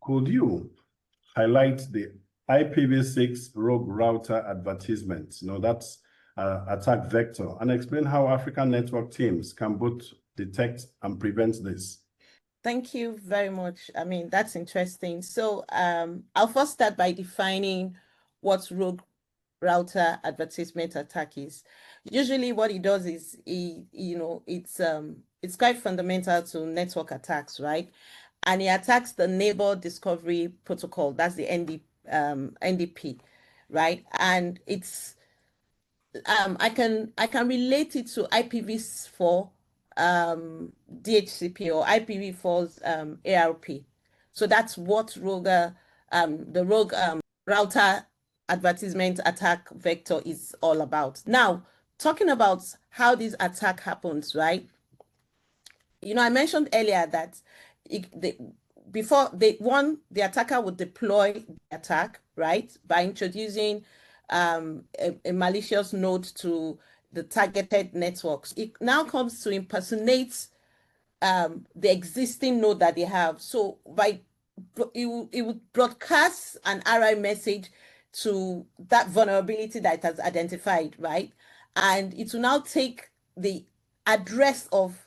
Could you highlight the IPv6 rogue router advertisements? That's attack vector, and explain how African network teams can both detect and prevent this. Thank you very much. I mean, that's interesting. So I'll first start by defining what rogue router advertisement attack is. Usually what it does is, it's quite fundamental to network attacks, right? And it attacks the neighbor discovery protocol. That's the NDP, right? And it's I can relate it to IPv4 DHCP or IPv4's ARP. So that's what the rogue router advertisement attack vector is all about. Now, talking about how this attack happens, right? I mentioned earlier that before the attacker would deploy the attack, right, by introducing a malicious node to the targeted networks. It now comes to impersonate the existing node that they have. So it would broadcast an RI message to that vulnerability that it has identified, right? And it will now take the address of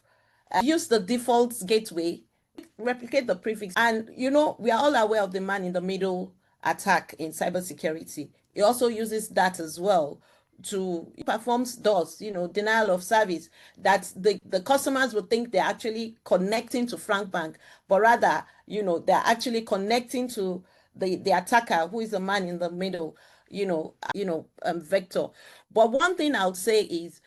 use the default gateway, replicate the prefix, and we are all aware of the man in the middle attack in cybersecurity. It also uses that as well to performs DOS, denial of service, that the customers will think they're actually connecting to Frank Bank, but rather, they're actually connecting to the attacker, who is the man in the middle, vector. But one thing I'll say is,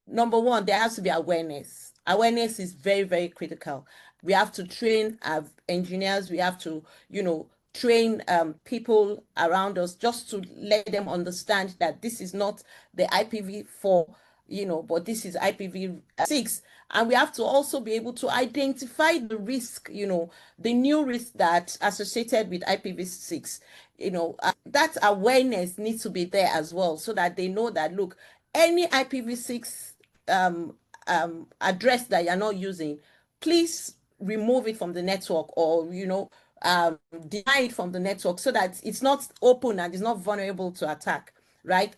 number one, there has to be awareness. Awareness is very, very critical. We have to train our engineers. We have to, train people around us, just to let them understand that this is not the IPv4, but this is IPv6. And we have to also be able to identify the risk, the new risk that's associated with IPv6. That awareness needs to be there as well, so that they know that, look, any IPv6 address that you're not using, please remove it from the network, or deny it from the network, so that it's not open and it's not vulnerable to attack, right?